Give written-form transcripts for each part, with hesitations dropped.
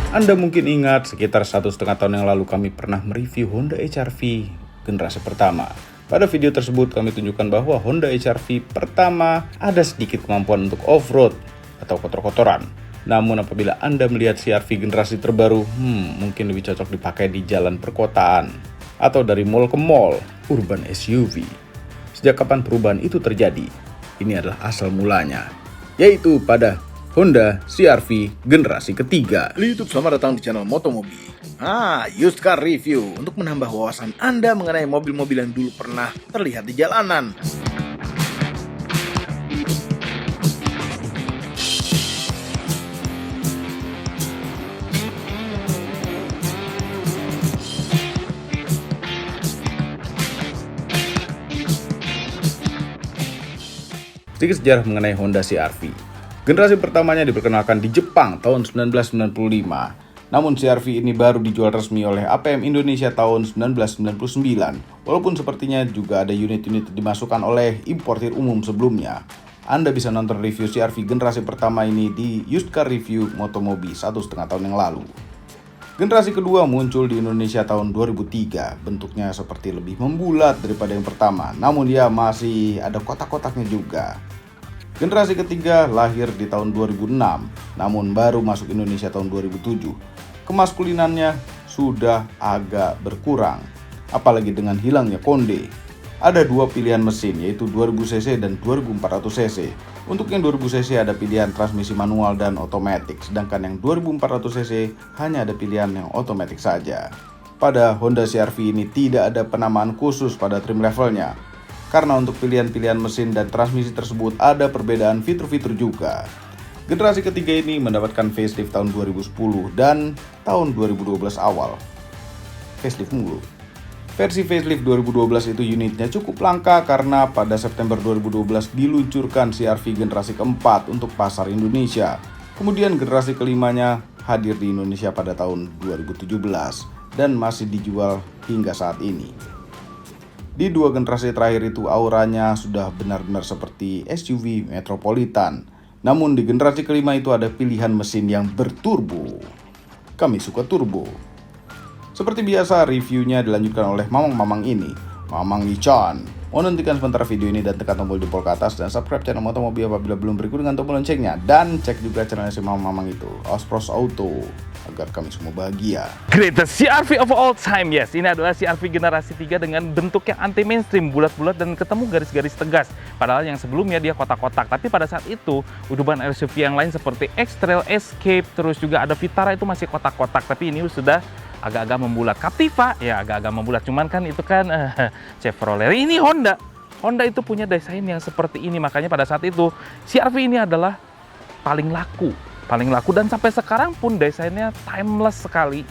Anda mungkin ingat sekitar 1,5 tahun yang lalu kami pernah mereview Honda HR-V generasi pertama. Pada video tersebut kami tunjukkan bahwa Honda HR-V pertama ada sedikit kemampuan untuk off-road atau kotor-kotoran. Namun apabila Anda melihat CR-V generasi terbaru, mungkin lebih cocok dipakai di jalan perkotaan atau dari mall ke mall, urban SUV. Sejak kapan perubahan itu terjadi? Ini adalah asal mulanya, yaitu pada Honda CR-V generasi ketiga. YouTube, selamat datang di channel Motomobi. Used car review untuk menambah wawasan Anda mengenai mobil-mobil yang dulu pernah terlihat di jalanan. Sedikit sejarah mengenai Honda CR-V. Generasi pertamanya diperkenalkan di Jepang tahun 1995. Namun CR-V ini baru dijual resmi oleh APM Indonesia tahun 1999. Walaupun sepertinya juga ada unit-unit dimasukkan oleh importir umum sebelumnya. Anda bisa nonton review CR-V generasi pertama ini di Used Car Review Motomobi 1,5 tahun yang lalu. Generasi kedua muncul di Indonesia tahun 2003. Bentuknya seperti lebih membulat daripada yang pertama, namun dia masih ada kotak-kotaknya juga. Generasi ketiga lahir di tahun 2006, namun baru masuk Indonesia tahun 2007. Kemaskulinannya sudah agak berkurang, apalagi dengan hilangnya konde. Ada dua pilihan mesin, yaitu 2000cc dan 2400cc. Untuk yang 2000cc ada pilihan transmisi manual dan otomatis, sedangkan yang 2400cc hanya ada pilihan yang otomatis saja. Pada Honda CR-V ini tidak ada penamaan khusus pada trim levelnya, karena untuk pilihan-pilihan mesin dan transmisi tersebut ada perbedaan fitur-fitur juga. Generasi ketiga ini mendapatkan facelift tahun 2010 dan tahun 2012 awal. Facelift mulu. Versi facelift 2012 itu unitnya cukup langka karena pada September 2012 diluncurkan CR-V generasi keempat untuk pasar Indonesia. Kemudian generasi kelimanya hadir di Indonesia pada tahun 2017 dan masih dijual hingga saat ini. Di dua generasi terakhir itu auranya sudah benar-benar seperti SUV metropolitan. Namun di generasi kelima itu ada pilihan mesin yang berturbo. Kami suka turbo. Seperti biasa reviewnya dilanjutkan oleh mamang-mamang ini, Mamang Ichan. Mohon hentikan sebentar video ini dan tekan tombol jempol ke atas dan subscribe channel Motomobi apabila belum berikut dengan tombol loncengnya. Dan cek juga channelnya si mamang-mamang itu, Ospros Auto, agar kami semua bahagia. Greatest CR-V of all time, yes. Ini adalah CR-V generasi 3 dengan bentuk yang anti mainstream, bulat-bulat dan ketemu garis-garis tegas. Padahal yang sebelumnya dia kotak-kotak. Tapi pada saat itu, urban SUV yang lain seperti X-Trail, Escape, terus juga ada Vitara itu masih kotak-kotak. Tapi ini sudah agak-agak membulat. Captiva ya agak-agak membulat. Cuman kan itu kan Chevrolet. Ini Honda. Honda itu punya desain yang seperti ini. Makanya pada saat itu CR-V ini adalah paling laku dan sampai sekarang pun desainnya timeless sekali.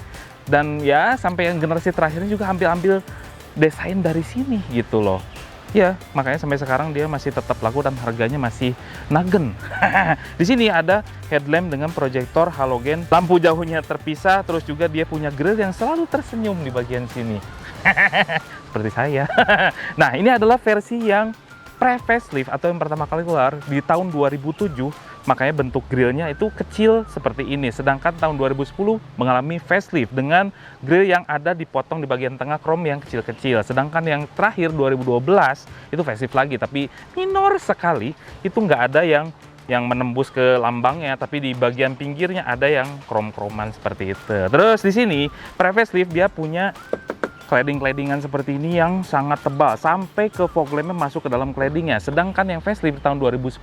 Dan ya sampai yang generasi terakhirnya juga ambil desain dari sini gitu loh. Ya, makanya sampai sekarang dia masih tetap laku dan harganya masih nagen. Di sini ada headlamp dengan proyektor halogen, lampu jauhnya terpisah, terus juga dia punya grill yang selalu tersenyum di bagian sini. Seperti saya. Nah, ini adalah versi yang pre-facelift atau yang pertama kali keluar di tahun 2007. Makanya bentuk grillnya itu kecil seperti ini. Sedangkan tahun 2010 mengalami facelift dengan grill yang ada dipotong di bagian tengah chrome yang kecil-kecil. Sedangkan yang terakhir 2012 itu facelift lagi, tapi minor sekali. Itu nggak ada yang menembus ke lambangnya, tapi di bagian pinggirnya ada yang chrome-chroman seperti itu. Terus di sini pre-facelift dia punya cladding-claddingan seperti ini yang sangat tebal sampai ke fog lampnya masuk ke dalam claddingnya. Sedangkan yang facelift tahun 2010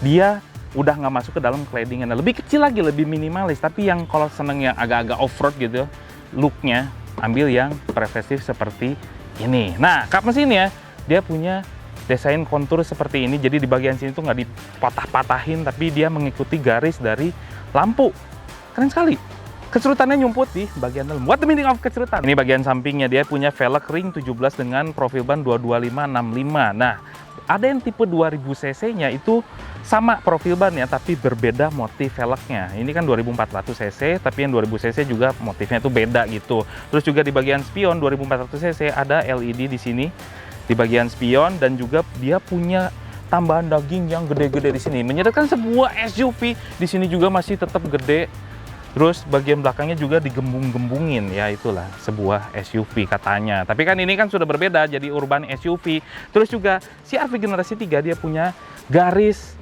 dia udah nggak masuk ke dalam claddingnya, lebih kecil lagi, lebih minimalis. Tapi yang kalau seneng yang agak-agak off-road gitu looknya, ambil yang pre-facelift seperti ini. Nah, kap mesinnya dia punya desain kontur seperti ini. Jadi di bagian sini tuh nggak dipatah-patahin, tapi dia mengikuti garis dari lampu. Keren sekali. Kecerutannya nyumput di bagian dalam. What the meaning of kecerutan? Ini bagian sampingnya, dia punya velg ring 17 dengan profil ban 225/65. Nah, ada yang tipe 2000cc-nya itu sama profil bannya, tapi berbeda motif velgnya. Ini kan 2400cc, tapi yang 2000cc juga motifnya itu beda gitu. Terus juga di bagian spion 2400cc ada LED di sini di bagian spion, dan juga dia punya tambahan daging yang gede-gede di sini. Menyedihkan sebuah SUV di sini juga masih tetap gede. Terus bagian belakangnya juga digembung-gembungin, ya itulah sebuah SUV katanya. Tapi kan ini kan sudah berbeda jadi urban SUV. Terus juga CR-V generasi 3 dia punya garis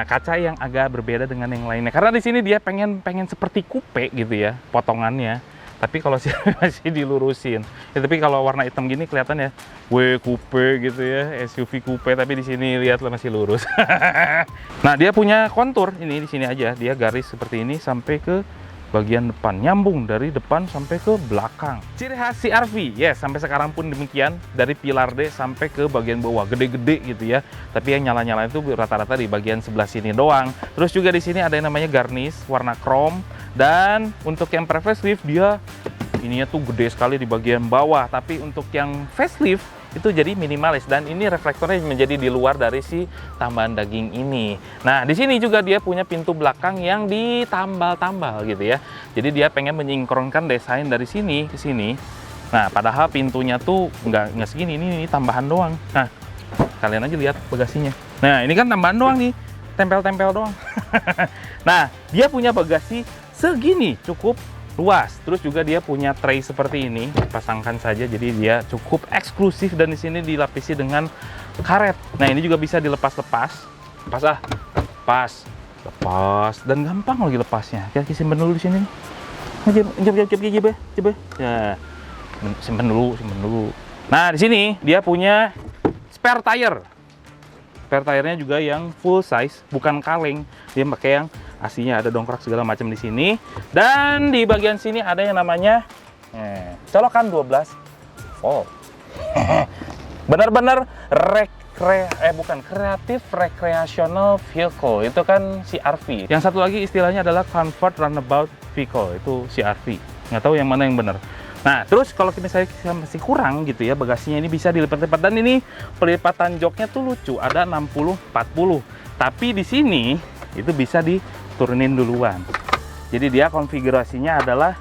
kaca yang agak berbeda dengan yang lainnya. Karena di sini dia pengen seperti coupe gitu ya potongannya. Tapi kalau masih dilurusin. Ya, tapi kalau warna hitam gini kelihatan ya, coupe gitu ya, SUV coupe. Tapi di sini lihatlah masih lurus. Nah dia punya kontur ini di sini aja. Dia garis seperti ini sampai ke bagian depan, nyambung dari depan sampai ke belakang. Ciri khas CR-V, yes, sampai sekarang pun demikian, dari pilar D sampai ke bagian bawah, gede-gede gitu ya. Tapi yang nyala-nyala itu rata-rata di bagian sebelah sini doang. Terus juga di sini ada yang namanya garnish warna chrome, dan untuk yang pre-facelift dia ininya tuh gede sekali di bagian bawah. Tapi untuk yang facelift itu jadi minimalis, dan ini reflektornya menjadi di luar dari si tambahan daging ini. Nah, di sini juga dia punya pintu belakang yang ditambal-tambal gitu ya. Jadi dia pengen menyingkronkan desain dari sini ke sini. Nah, padahal pintunya tuh nggak segini, ini tambahan doang. Nah, kalian aja lihat bagasinya. Nah, ini kan tambahan doang nih, tempel-tempel doang. Nah, dia punya bagasi segini, cukup luas. Terus juga dia punya tray seperti ini, pasangkan saja, jadi dia cukup eksklusif, dan di sini dilapisi dengan karet. Nah ini juga bisa dilepas-lepas, lepas, dan gampang lagi lepasnya. Kita simpen dulu di sini. Coba, ya, simpen dulu. Nah di sini dia punya spare tire. Spare tire-nya juga yang full size, bukan kaleng. Dia pakai yang aslinya, ada dongkrak segala macam di sini. Dan di bagian sini ada yang namanya colokan 12 volt. Benar-benar kreatif recreational vehicle. Itu kan CR-V. Yang satu lagi istilahnya adalah comfort runabout vehicle. Itu CR-V. Nggak tahu yang mana yang benar. Nah, terus kalau misalnya masih kurang gitu ya, bagasinya ini bisa dilipat-lipat, dan ini pelipatan joknya tuh lucu, ada 60-40. Tapi di sini itu bisa diturunin duluan. Jadi dia konfigurasinya adalah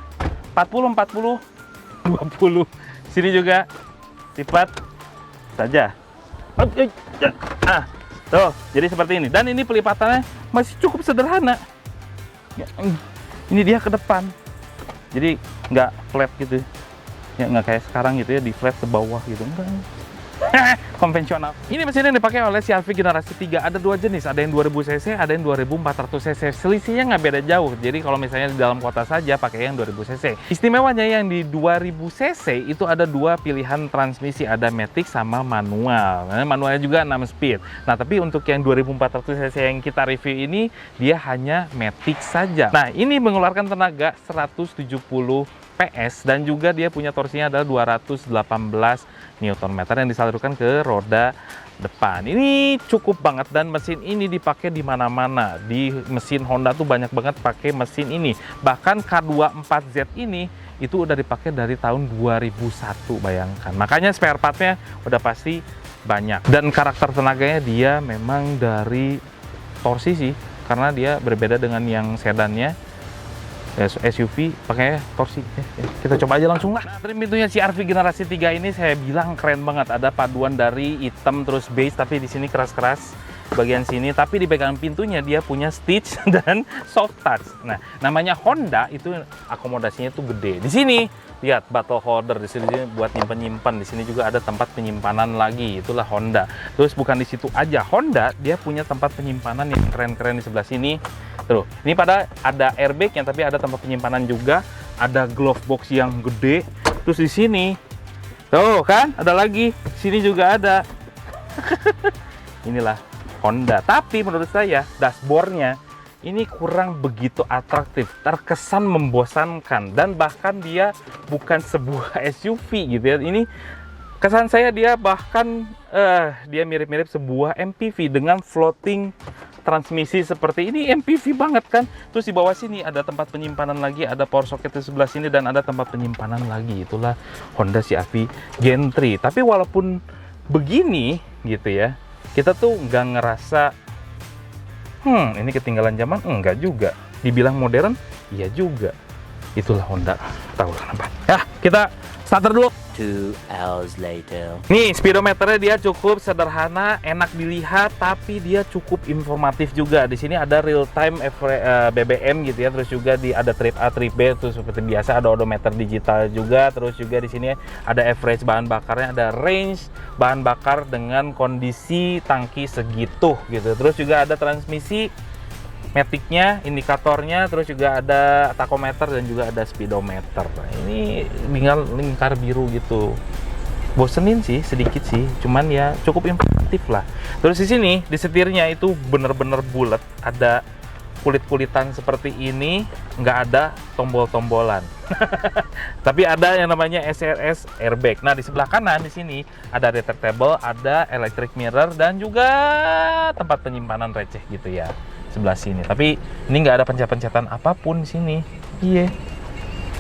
40-40-20. Sini juga lipat saja. Tuh, jadi seperti ini. Dan ini pelipatannya masih cukup sederhana. Ini dia ke depan. Jadi nggak flat gitu. Ya nggak kayak sekarang gitu ya, di flat ke bawah gitu. Enggak. Konvensional. Ini mesin yang dipakai oleh CR-V generasi 3 ada dua jenis, ada yang 2000 cc, ada yang 2400 cc. Selisihnya nggak beda jauh. Jadi kalau misalnya di dalam kota saja pakai yang 2000 cc. Istimewanya yang di 2000 cc itu ada dua pilihan transmisi, ada matic sama manual. Nah, manualnya juga 6 speed. Nah, tapi untuk yang 2400 cc yang kita review ini dia hanya matic saja. Nah, ini mengeluarkan tenaga 170 PS, dan juga dia punya torsinya adalah 218 Nm yang disalurkan ke roda depan. Ini cukup banget, dan mesin ini dipakai di mana-mana. Di mesin Honda tuh banyak banget pakai mesin ini. Bahkan K24Z ini itu udah dipakai dari tahun 2001, bayangkan. Makanya spare partnya udah pasti banyak. Dan karakter tenaganya dia memang dari torsi sih, karena dia berbeda dengan yang sedannya. SUV pakai torsi. Kita coba aja langsung lah. Nah, trim pintunya CR-V generasi 3 ini saya bilang keren banget. Ada paduan dari hitam terus beige, tapi di sini keras-keras bagian sini. Tapi di bagian pintunya dia punya stitch dan soft touch. Nah, namanya Honda itu akomodasinya tuh gede. Di sini lihat bottle holder, di sini buat nyimpan-nyimpan. Di sini juga ada tempat penyimpanan lagi. Itulah Honda. Terus bukan di situ aja. Honda dia punya tempat penyimpanan yang keren-keren di sebelah sini. Tuh, ini pada ada airbagnya, tapi ada tempat penyimpanan juga, ada glove box yang gede. Terus di sini, tuh kan, ada lagi. Sini juga ada. Inilah Honda. Tapi menurut saya dashboardnya ini kurang begitu atraktif, terkesan membosankan, dan bahkan dia bukan sebuah SUV gitu ya. Ini kesan saya dia bahkan dia mirip-mirip sebuah MPV dengan floating transmisi seperti ini. MPV banget kan. Terus di bawah sini ada tempat penyimpanan lagi, ada power socket di sebelah sini, dan ada tempat penyimpanan lagi. Itulah Honda CR-V Gen 3. Tapi walaupun begini gitu ya, kita tuh nggak ngerasa ini ketinggalan zaman. Enggak juga. Dibilang modern, iya juga. Itulah Honda. Tahu kenapa. Ya, kita starter dulu. 2 hours later. Nih, speedometernya dia cukup sederhana, enak dilihat, tapi dia cukup informatif juga. Di sini ada real time BBM gitu ya, terus juga ada trip A, trip B, terus seperti biasa ada odometer digital juga, terus juga di sini ada average bahan bakarnya, ada range bahan bakar dengan kondisi tangki segitu gitu. Terus juga ada transmisi maticnya, indikatornya, terus juga ada tachometer dan juga ada speedometer. Nah, ini tinggal lingkar biru gitu. Bosenin sih sedikit sih, cuman ya cukup informatif lah. Terus di sini di setirnya itu bener-bener bulat, ada kulit-kulitan seperti ini, nggak ada tombol-tombolan. Tapi ada yang namanya SRS airbag. Nah, di sebelah kanan di sini ada retractable, ada electric mirror dan juga tempat penyimpanan receh gitu ya. Sebelah sini, tapi ini nggak ada pencet-pencetan apapun di sini. Iya.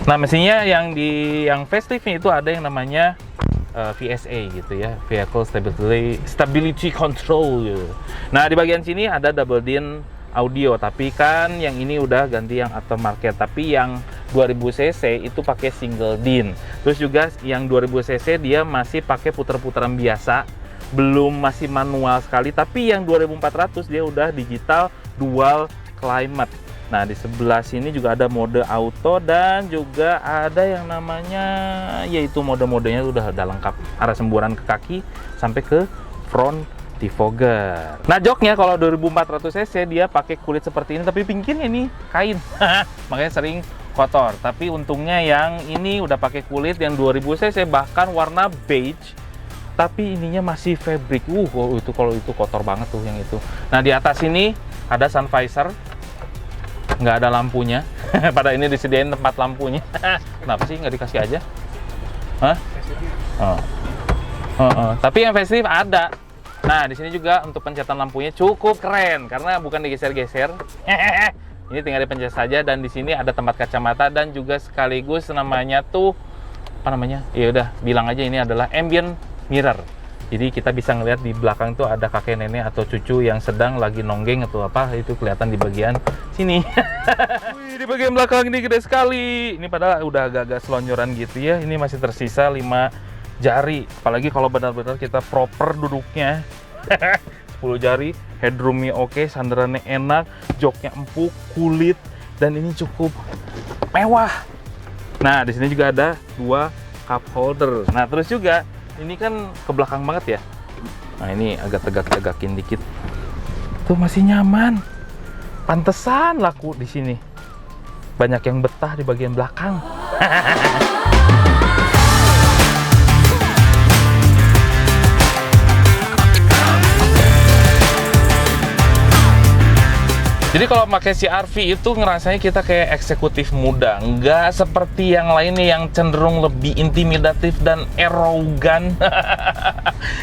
Nah, mesinnya yang facelift itu ada yang namanya VSA gitu ya, Vehicle Stability Control gitu. Nah, di bagian sini ada double din audio, tapi kan yang ini udah ganti yang aftermarket, tapi yang 2000 cc itu pakai single din. Terus juga yang 2000 cc dia masih pakai puter-puteran biasa, belum masih manual sekali, tapi yang 2400 dia udah digital dual climate. Nah, di sebelah sini juga ada mode auto dan juga ada yang namanya yaitu mode-modenya udah lengkap, arah semburan ke kaki sampai ke front defogger. Nah, joknya kalau 2400 cc dia pakai kulit seperti ini, tapi pinggirnya ini kain. Makanya sering kotor. Tapi untungnya yang ini udah pakai kulit, yang 2000 cc bahkan warna beige, tapi ininya masih fabric. Itu kalau itu kotor banget tuh yang itu. Nah, di atas ini ada sun visor, nggak ada lampunya. Pada ini disediain tempat lampunya. Kenapa sih nggak dikasih aja? Hah? Tapi yang facelift ada. Nah, di sini juga untuk pencetan lampunya cukup keren karena bukan digeser-geser. Ini tinggal dipencet saja, dan di sini ada tempat kacamata dan juga sekaligus namanya tuh apa namanya? Ya udah, bilang aja ini adalah ambient mirror. Jadi kita bisa ngelihat di belakang tuh ada kakek nenek atau cucu yang sedang lagi nonggeng atau apa, itu kelihatan di bagian sini. Wih, di bagian belakang ini gede sekali. Ini padahal udah agak-agak selonjoran gitu ya. Ini masih tersisa 5 jari. Apalagi kalau benar-benar kita proper duduknya. 10 jari, headroomnya oke, sandarannya enak, joknya empuk, kulit, dan ini cukup mewah. Nah, di sini juga ada 2 cup holder. Nah, terus juga ini kan ke belakang banget ya. Nah, ini agak tegak-tegakin dikit. Tuh masih nyaman. Pantesan laku di sini. Banyak yang betah di bagian belakang. Jadi kalau pakai CR-V itu ngerasanya kita kayak eksekutif muda, nggak seperti yang lainnya yang cenderung lebih intimidatif dan erogan.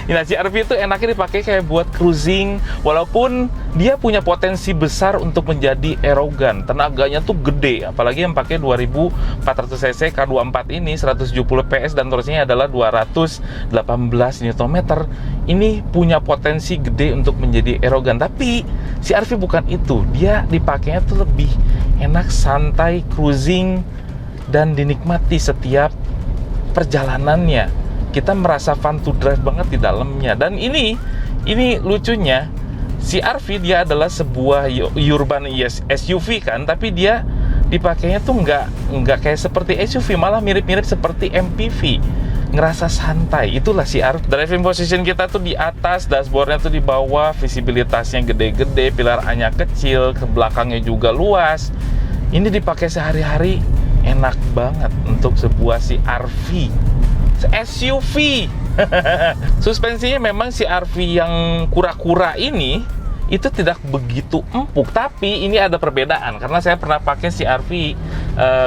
Nah, CR-V itu enaknya dipakai kayak buat cruising, walaupun dia punya potensi besar untuk menjadi erogan. Tenaganya tuh gede, apalagi yang pakai 2400 cc K24 ini 170 PS dan torsinya adalah 218 Nm. Ini punya potensi gede untuk menjadi erogan, tapi CR-V bukan itu. Dia dipakainya tuh lebih enak, santai, cruising, dan dinikmati setiap perjalanannya. Kita merasa fun to drive banget di dalamnya. Dan ini lucunya, CR-V dia adalah sebuah urban SUV kan, tapi dia dipakainya tuh nggak kayak seperti SUV, malah mirip-mirip seperti MPV. Ngerasa santai, itulah CR. Driving position kita tuh di atas, dashboardnya tuh di bawah, visibilitasnya gede-gede, pilar A-nya kecil, ke belakangnya juga luas. Ini dipakai sehari-hari enak banget untuk sebuah CR-V, SUV. Suspensinya memang CR-V yang kura-kura ini itu tidak begitu empuk, tapi ini ada perbedaan karena saya pernah pakai CR-V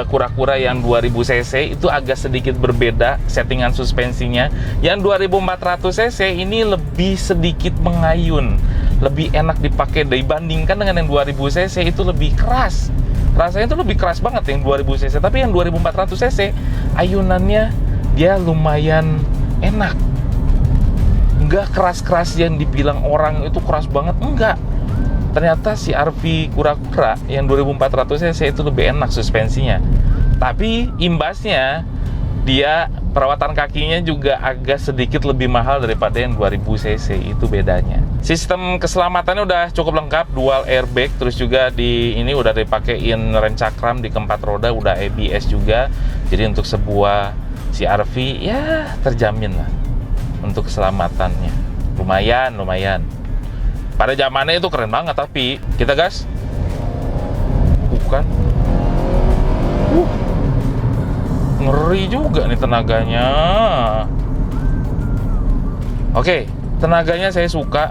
kura-kura yang 2000 cc itu agak sedikit berbeda settingan suspensinya. Yang 2400 cc ini lebih sedikit mengayun, lebih enak dipakai dibandingkan dengan yang 2000 cc itu lebih keras. Rasanya itu lebih keras banget yang 2000 cc, tapi yang 2400 cc ayunannya dia lumayan enak. Enggak keras-keras yang dibilang orang itu keras banget, enggak. Ternyata CR-V kura-kura yang 2400 cc itu lebih enak suspensinya. Tapi imbasnya dia Perawatan kakinya juga agak sedikit lebih mahal daripada yang 2000 cc, itu bedanya. Sistem keselamatannya udah cukup lengkap, dual airbag, terus juga di ini udah dipakein rem cakram di keempat roda, udah ABS juga. Jadi untuk sebuah CR-V ya terjamin lah untuk keselamatannya. Lumayan. Pada zamannya itu keren banget, tapi kita gas. Bukan. Ngeri juga nih tenaganya. Oke, tenaganya saya suka.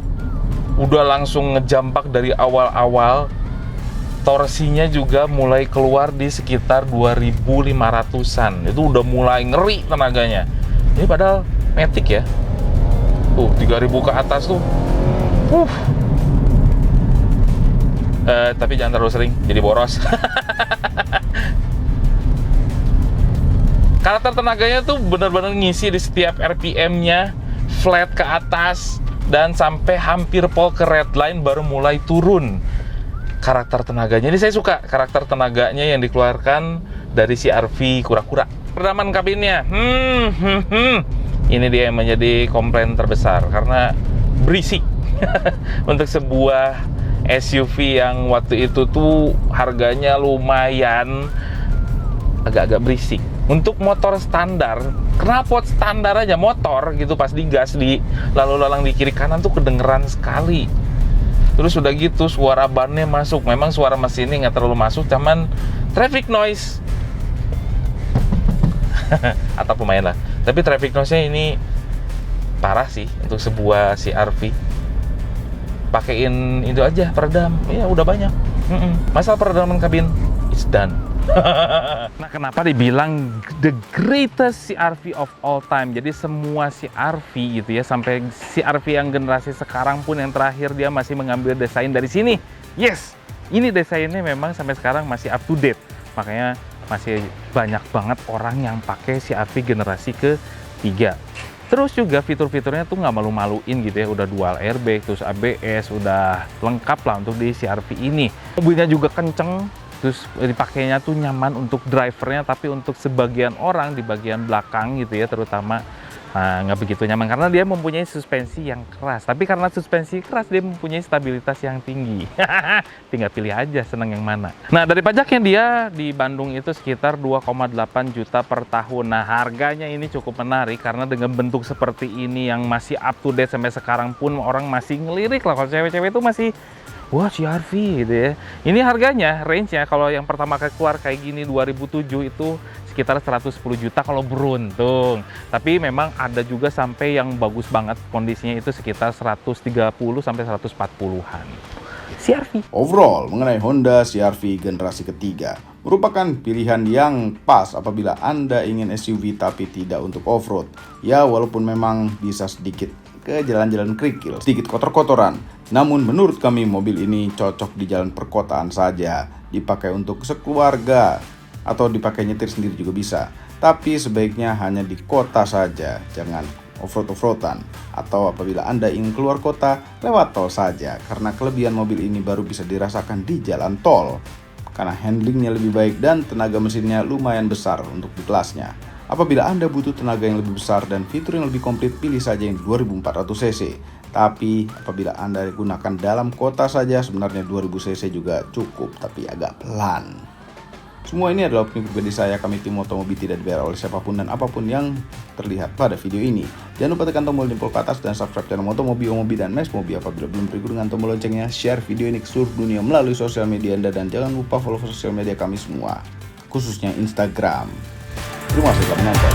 Udah langsung ngejampak dari awal-awal. Torsinya juga mulai keluar di sekitar 2500-an. Itu udah mulai ngeri tenaganya. Ini padahal Matic ya. 3000 ke atas tuh. Tapi jangan terlalu sering, jadi boros. Karakter tenaganya tuh benar-benar ngisi di setiap RPM-nya, flat ke atas, dan sampai hampir pol ke redline baru mulai turun karakter tenaganya. Ini saya suka karakter tenaganya yang dikeluarkan dari CR-V kura-kura. Peredaman kabinnya, ini dia yang menjadi komplain terbesar karena berisik. Untuk sebuah SUV yang waktu itu tuh harganya lumayan agak-agak berisik. Untuk motor standar, knalpot standar aja motor gitu pas digas di lalu lalang di kiri kanan tuh kedengeran sekali. Terus udah gitu suara bannya masuk. Memang suara mesinnya nggak terlalu masuk, cuman traffic noise atap lumayan lah. Tapi traffic noise-nya ini parah sih untuk sebuah CR-V. Pakein itu aja peredam, ya udah banyak. Masalah peredaman kabin, it's done. Nah, kenapa dibilang the greatest CR-V of all time? Jadi semua CR-V gitu ya, sampai CR-V yang generasi sekarang pun yang terakhir dia masih mengambil desain dari sini. Yes, ini desainnya memang sampai sekarang masih up to date. Makanya masih banyak banget orang yang pakai CR-V generasi ke-3. Terus juga fitur-fiturnya tuh nggak malu-maluin gitu ya, udah dual airbag, terus ABS, udah lengkap lah untuk di CR-V ini. Mobilnya juga kenceng. Terus dipakainya tuh nyaman untuk drivernya, tapi untuk sebagian orang di bagian belakang gitu ya terutama nggak begitu nyaman karena dia mempunyai suspensi yang keras. Tapi karena suspensi keras dia mempunyai stabilitas yang tinggi. Tinggal pilih aja seneng yang mana. Nah, dari pajaknya dia di Bandung itu sekitar 2,8 juta per tahun. Nah, harganya ini cukup menarik karena dengan bentuk seperti ini yang masih up to date sampai sekarang pun orang masih ngelirik lah. Kalau cewek-cewek itu masih wah, CR-V gitu ya. Ini harganya, range-nya kalau yang pertama kali keluar kayak gini 2007 itu sekitar 110 juta kalau beruntung. Tapi memang ada juga sampai yang bagus banget kondisinya itu sekitar 130 sampai 140-an. CR-V. Overall, mengenai Honda CR-V generasi ketiga, merupakan pilihan yang pas apabila Anda ingin SUV tapi tidak untuk off-road. Ya, walaupun memang bisa sedikit ke jalan-jalan kerikil, sedikit kotor-kotoran. Namun menurut kami mobil ini cocok di jalan perkotaan saja, dipakai untuk sekeluarga, atau dipakai nyetir sendiri juga bisa. Tapi sebaiknya hanya di kota saja, jangan off-road-off-roadan. Atau apabila Anda ingin keluar kota, lewat tol saja, karena kelebihan mobil ini baru bisa dirasakan di jalan tol. Karena handlingnya lebih baik dan tenaga mesinnya lumayan besar untuk di kelasnya. Apabila Anda butuh tenaga yang lebih besar dan fitur yang lebih komplit, pilih saja yang 2400 cc. Tapi apabila Anda gunakan dalam kota saja, sebenarnya 2000 cc juga cukup, tapi agak pelan. Semua ini adalah opini pribadi saya. Kami tim Motomobi tidak dibayar oleh siapapun dan apapun yang terlihat pada video ini. Jangan lupa tekan tombol jempol ke atas dan subscribe channel Motomobi, Omobi, dan Mesmobi. Apabila belum berikut dengan tombol loncengnya, share video ini ke seluruh dunia melalui sosial media Anda. Dan jangan lupa follow sosial media kami semua, khususnya Instagram. Terima kasih telah menonton.